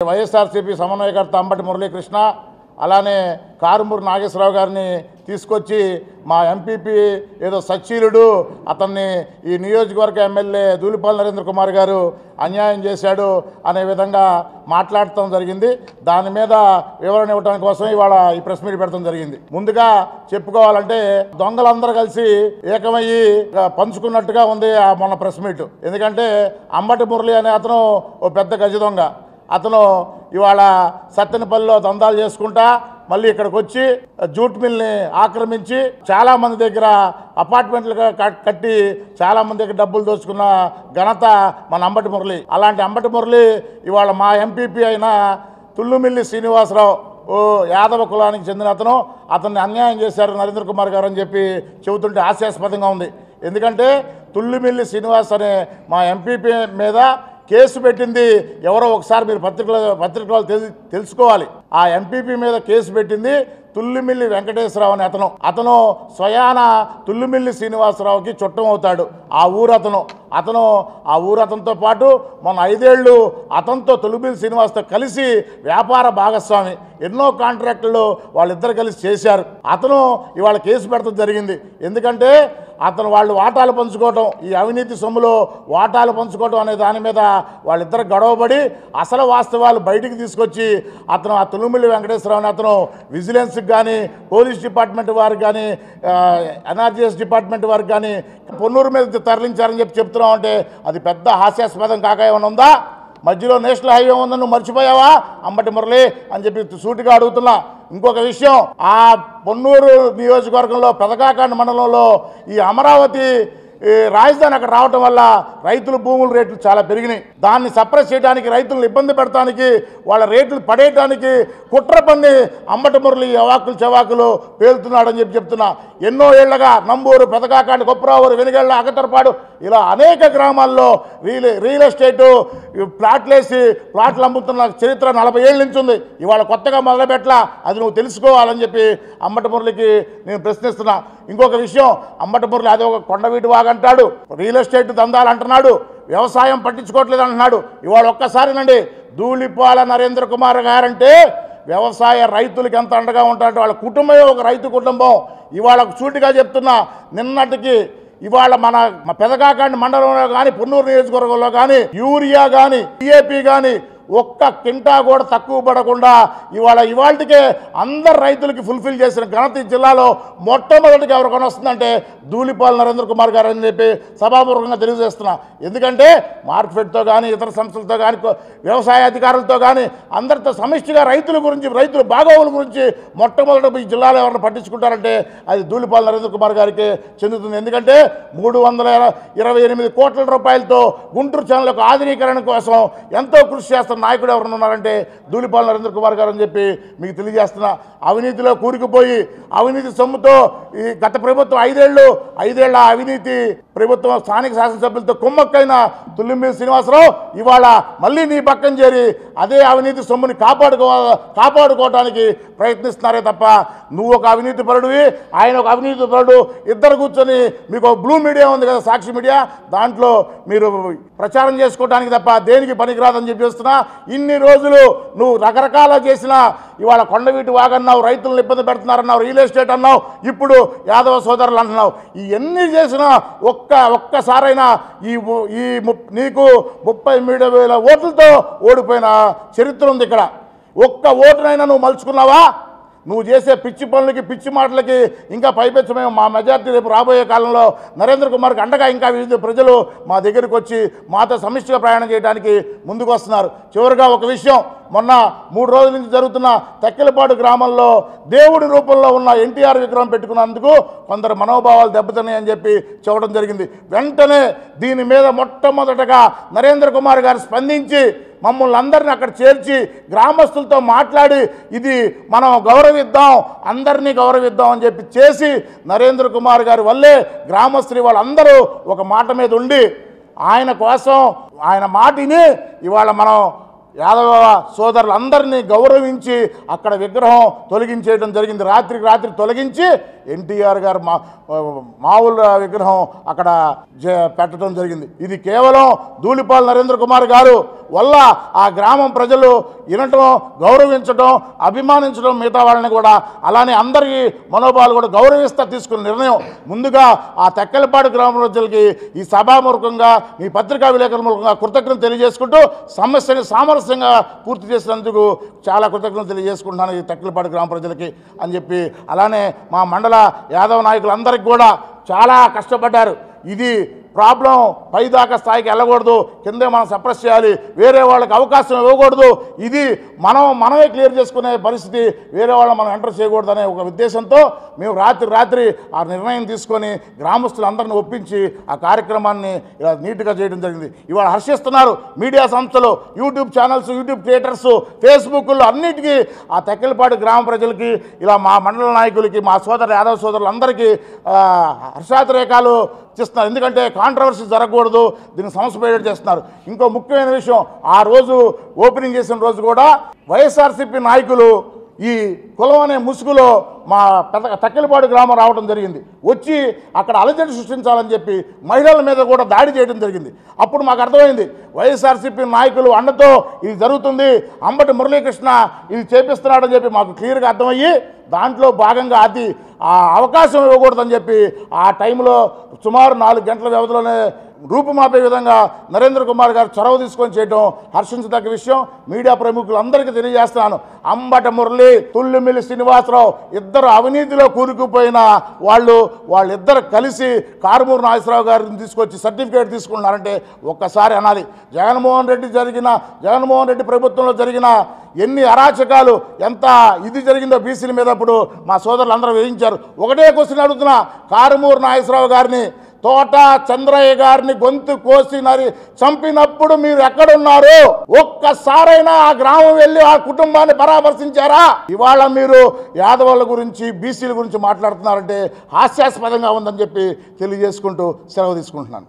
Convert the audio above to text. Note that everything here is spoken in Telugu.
వైఎస్ఆర్సీపీ సమన్వయకర్త అంబటి మురళీకృష్ణ అలానే కారుమూరి నాగేశ్వరరావు గారిని తీసుకొచ్చి మా ఎంపీపీ ఏదో సచ్చీలుడు అతన్ని ఈ నియోజకవర్గ ఎమ్మెల్యే ధూళిపాల నరేంద్ర కుమార్ గారు అన్యాయం చేశాడు అనే విధంగా మాట్లాడటం జరిగింది. దాని మీద వివరణ ఇవ్వడం కోసం ఇవాళ ఈ ప్రెస్ మీట్ పెట్టడం జరిగింది. ముందుగా చెప్పుకోవాలంటే దొంగలందరూ కలిసి ఏకమయ్యి పంచుకున్నట్టుగా ఉంది మొన్న ప్రెస్ మీట్. ఎందుకంటే అంబటి మురళి అనే అతను ఓ పెద్ద గజ దొంగ. అతను ఇవాళ సత్తెనపల్లిలో దందాలు చేసుకుంటా మళ్ళీ ఇక్కడికి వచ్చి జూట్ మిల్ని ఆక్రమించి చాలామంది దగ్గర అపార్ట్మెంట్లు కట్టి చాలామంది దగ్గర డబ్బులు దోచుకున్న ఘనత మన అంబటి మురళి. అలాంటి అంబటి మురళి ఇవాళ మా ఎంపీపీ అయిన తుళ్ళుమిల్లి శ్రీనివాసరావు ఓ యాదవ కులానికి చెందిన అతన్ని అన్యాయం చేశారు నరేంద్ర కుమార్ గారు అని చెప్పి చెబుతుంటే హాస్యాస్పదంగా ఉంది. ఎందుకంటే తుళ్ళుమిల్లి శ్రీనివాస్ అనే మా ఎంపీపీ మీద కేసు పెట్టింది ఎవరో ఒకసారి మీరు పత్రికలో తెలుసుకోవాలి. ఆ ఎంపీపీ మీద కేసు పెట్టింది తుళ్ళిమిల్లి వెంకటేశ్వరరావు అనే అతను స్వయాన తుళ్ళిమిల్లి శ్రీనివాసరావుకి చుట్టం అవుతాడు. ఆ ఊరతనితో పాటు మొన్న 5 ఏళ్ళు అతనితో తుళ్ళిమిల్లి శ్రీనివాస్తో కలిసి వ్యాపార భాగస్వామి ఎన్నో కాంట్రాక్టులు వాళ్ళిద్దరు కలిసి చేశారు. అతను ఇవాళ కేసు పెడతాం జరిగింది. ఎందుకంటే వాళ్ళు వాటాలు పంచుకోవటం, ఈ అవినీతి సొమ్ములో వాటాలు పంచుకోవటం అనే దాని మీద వాళ్ళిద్దరు గొడవపడి అసలు వాస్తవాలు బయటికి తీసుకొచ్చి ఆ తుళ్ళిమిల్లి వెంకటేశ్వరరావు అని అతను విజిలెన్స్కి కానీ పోలీస్ డిపార్ట్మెంట్ వారికి కానీ ఎన్ఆర్జీఎస్ డిపార్ట్మెంట్ వారికి కానీ పొన్నూరు మీద తరలించారని చెప్తున్నాం. అంటే అది పెద్ద హాస్యాస్పదం కాక ఏమైనా ఉందా? మధ్యలో నేషనల్ హైవే ఉందని నువ్వు మర్చిపోయావా అంబటి మురళి అని చెప్పి సూటిగా అడుగుతున్నా. ఇంకొక విషయం, ఆ పొన్నూరు నియోజకవర్గంలో పెదకాకాండ మండలంలో ఈ అమరావతి రాజధాని అక్కడ రావటం వల్ల రైతుల భూముల రేట్లు చాలా పెరిగినాయి. దాన్ని సప్రెస్ చేయడానికి, రైతులను ఇబ్బంది పెడటానికి, వాళ్ళ రేట్లు పడేయటానికి కుట్ర పన్ని అంబటి మురళి అవాకులు చెవాకులు పేలుతున్నాడని చెప్తున్నా. ఎన్నో ఏళ్లగా నంబూరు, పెదకాకాండ, కొప్పరావూరు, వెనుగళ్ళ, అగతరపాడు ఇలా అనేక గ్రామాల్లో రియల్ ఎస్టేటు ప్లాట్లు అమ్ముతున్న చరిత్ర 40 ఏళ్ళ నుంచి ఉంది. ఇవాళ కొత్తగా మొదలుపెట్టలా, అది నువ్వు తెలుసుకోవాలని చెప్పి అంబటి మురళికి నేను ప్రశ్నిస్తున్నా. ఇంకొక విషయం, అంబటి మురళి అదే ఒక కొండవీటి వాగంటాడు, రియల్ ఎస్టేట్ దందాలు అంటున్నాడు, వ్యవసాయం పట్టించుకోవట్లేదు అంటున్నాడు. ఇవాళ ఒక్కసారినండి ధూళిపాల నరేంద్ర కుమార్ గారంటే వ్యవసాయ రైతులకి ఎంత అండగా ఉంటారంటే వాళ్ళ కుటుంబమే ఒక రైతు కుటుంబం. ఇవాళ సూటిగా చెప్తున్నా, నిన్నటికి ఇవాళ మన పెదకాకాండ మండలంలో కానీ పొన్నూరు నియోజకవర్గంలో కానీ యూరియా కానీ డిఏపి కానీ ఒక్క కింటా కూడా తక్కువ పడకుండా ఇవాళకే అందరు రైతులకి ఫుల్ఫిల్ చేసిన ఘనత ఈ జిల్లాలో మొట్టమొదటిగా ఎవరికైనా వస్తుందంటే ధూళిపాల నరేంద్ర కుమార్ గారు అని చెప్పి సభాపూర్వకంగా తెలియజేస్తున్నా. ఎందుకంటే మార్కెట్తో కానీ ఇతర సంస్థలతో కానీ వ్యవసాయ అధికారులతో కానీ అందరితో సమిష్టిగా రైతుల బాగోగుల గురించి మొట్టమొదటి ఈ జిల్లాలో ఎవరైనా పట్టించుకుంటారంటే అది ధూళిపాల నరేంద్ర కుమార్ గారికి చెందుతుంది. ఎందుకంటే 328 కోట్ల రూపాయలతో గుంటూరు ఛానల్కు ఆధునీకరణ కోసం ఎంతో కృషి చేస్తున్న నాయకుడు ఎవరైనా ఉన్నారంటే ధూళిపాల నరేంద్ర కుమార్ గారు అని చెప్పి మీకు తెలియజేస్తున్నా. అవినీతిలో కూరుకుపోయి అవినీతి సొమ్ముతో ఈ గత ప్రభుత్వం 5 ఏళ్ల అవినీతి ప్రభుత్వం స్థానిక శాసనసభ్యులతో కుమ్మక్కైన తుళ్ళిమిల్లి శ్రీనివాసరావు ఇవాళ మళ్ళీ నీ పక్కన చేరి అదే అవినీతి సొమ్ముని కాపాడుకోవడానికి ప్రయత్నిస్తున్నారే తప్ప నువ్వు ఒక అవినీతి పరుడివి, ఆయన ఒక అవినీతి పరుడు, ఇద్దరు కూర్చొని మీకు బ్లూ మీడియా ఉంది కదా, సాక్షి మీడియా, దాంట్లో మీరు ప్రచారం చేసుకోవడానికి తప్ప దేనికి పనికిరాదని చెప్పేస్తున్నా. ఇన్ని రోజులు నువ్వు రకరకాల చేసిన ఇవాళ కొండవీటి వాగన్నావు, రైతులను ఇబ్బంది పెడుతున్నారన్నావు, రియల్ ఎస్టేట్ అన్నావు, ఇప్పుడు యాదవ సోదరులు అంటున్నావు. ఇవన్నీ చేసినా ఒక్కసారైనా నీకు 33,000 ఓట్లతో ఓడిపోయిన చరిత్ర ఉంది ఇక్కడ. ఒక్క ఓటునైనా నువ్వు మలుచుకున్నావా? నువ్వు చేసే పిచ్చి పనులకి, పిచ్చి మాటలకి ఇంకా పైపెచ్చమేమో మా మెజార్టీ రేపు రాబోయే కాలంలో నరేంద్ర కుమార్కి అండగా ఇంకా వివిధ ప్రజలు మా దగ్గరికి వచ్చి మాతో సమిష్టిగా ప్రయాణం చేయడానికి ముందుకు వస్తున్నారు. చివరిగా ఒక విషయం, మొన్న 3 రోజుల నుంచి జరుగుతున్న తెక్కెలపాడు గ్రామంలో దేవుడి రూపంలో ఉన్న ఎన్టీఆర్ విగ్రహం పెట్టుకున్నందుకు కొందరు మనోభావాలు దెబ్బతిన్నాయని చెప్పి చెప్పడం జరిగింది. వెంటనే దీని మీద మొట్టమొదటగా నరేంద్ర కుమార్ గారు స్పందించి మమ్మల్ని అందరినీ అక్కడ చేర్చి గ్రామస్తులతో మాట్లాడి ఇది మనం గౌరవిద్దాం, అందరినీ గౌరవిద్దాం అని చెప్పి చేసి నరేంద్ర కుమార్ గారి వల్లే గ్రామస్తులు వాళ్ళందరూ ఒక మాట మీద ఉండి ఆయన కోసం ఆయన మాటిని ఇవాళ మనం యాదవ సోదరులందరినీ గౌరవించి అక్కడ విగ్రహం తొలగించేయడం జరిగింది. రాత్రికి రాత్రి తొలగించి ఎన్టీఆర్ గారు మామూలు విగ్రహం అక్కడ పెట్టడం జరిగింది. ఇది కేవలం ధూళిపాల్ నరేంద్ర కుమార్ గారు వల్ల ఆ గ్రామం ప్రజలు వినటం, గౌరవించడం, అభిమానించడం, మిగతా వాళ్ళని కూడా అలానే అందరికీ మనోభావాలు కూడా గౌరవిస్తా తీసుకున్న నిర్ణయం. ముందుగా ఆ తెక్కలపాడు గ్రామ ప్రజలకి ఈ సభాముఖంగా మీ పత్రికా విలేకరుల మూలంగా కృతజ్ఞతలు తెలియజేసుకుంటూ సమస్యని సామరస్యంగా పూర్తి చేసినందుకు చాలా కృతజ్ఞతలు తెలియజేసుకుంటున్నాను ఈ తెక్కలపాడు గ్రామ ప్రజలకి అని చెప్పి, అలానే మా మండల యాదవ నాయకులందరికీ కూడా చాలా కష్టపడ్డారు. ఇది ప్రాబ్లం పైదాకా స్థాయికి వెళ్ళకూడదు, కిందే మనం సప్రెస్ చేయాలి, వేరే వాళ్ళకి అవకాశం ఇవ్వకూడదు, ఇది మనమే క్లియర్ చేసుకునే పరిస్థితి, వేరే వాళ్ళని మనం ఎంటర్ చేయకూడదు అనే ఒక ఉద్దేశంతో మేము రాత్రి ఆ నిర్ణయం తీసుకొని గ్రామస్తులందరినీ ఒప్పించి ఆ కార్యక్రమాన్ని ఇలా నీట్గా చేయడం జరిగింది. ఇవాళ హర్షిస్తున్నారు మీడియా సంస్థలు, యూట్యూబ్ ఛానల్స్, యూట్యూబ్ క్రియేటర్స్, ఫేస్బుక్లో అన్నిటికీ ఆ తెక్కలపాడు గ్రామ ప్రజలకి, ఇలా మా మండల నాయకులకి, మా యాదవ సోదరులందరికీ హర్షాతిరేకాలు చేస్తున్నారు. ఎందుకంటే కాంట్రవర్సీ జరగకూడదు, దీన్ని సమస్య చేస్తున్నారు. ఇంకో ముఖ్యమైన విషయం, ఆ రోజు ఓపెనింగ్ చేసిన రోజు కూడా వైఎస్ఆర్సీపీ నాయకులు ఈ కులం అనే ముసుగులో మా తెక్కలపాడు గ్రామం రావడం జరిగింది. వచ్చి అక్కడ అలజడి సృష్టించాలని చెప్పి మహిళల మీద కూడా దాడి చేయడం జరిగింది. అప్పుడు మాకు అర్థమైంది వైఎస్ఆర్సీపీ నాయకులు అండతో ఇది జరుగుతుంది, అంబటి మురళీకృష్ణ ఇది చేపిస్తున్నాడని చెప్పి మాకు క్లియర్గా అర్థమయ్యి దాంట్లో భాగంగా అది ఆ అవకాశం ఇవ్వకూడదని చెప్పి ఆ టైంలో సుమారు 4 గంటల వ్యవధిలోనే రూపుమాపే విధంగా నరేంద్ర కుమార్ గారు చొరవ తీసుకొని చేయడం హర్షించదగ్గ విషయం. మీడియా ప్రముఖులందరికీ తెలియజేస్తున్నాను, అంబటి మురళి, తుల్లిమిల్లి శ్రీనివాసరావు ఇద్దరు అవినీతిలో కూరుకుపోయిన వాళ్ళిద్దరు కలిసి కారుమూరు నాగేశ్వరరావు గారిని తీసుకొచ్చి సర్టిఫికేట్ తీసుకున్నారంటే ఒక్కసారి అనాలి. జగన్మోహన్ రెడ్డి ప్రభుత్వంలో జరిగిన ఎన్ని అరాచకాలు, ఎంత ఇది జరిగిందో బీసీల మీద అప్పుడు మా సోదరులు అందరూ వేయించారు. ఒకటే క్వశ్చన్ అడుగుతున్నా, కారుమూరు నాగేశ్వరరావు గారిని, తోట చంద్రయ్య గారిని గొంతు కోసి చంపినప్పుడు మీరు ఎక్కడున్నారు? ఒక్కసారైనా ఆ గ్రామం వెళ్ళి ఆ కుటుంబాన్ని పరామర్శించారా? ఇవాళ మీరు యాదవుల గురించి, బీసీల గురించి మాట్లాడుతున్నారంటే హాస్యాస్పదంగా ఉందని చెప్పి తెలియజేసుకుంటూ సెలవు తీసుకుంటున్నాను.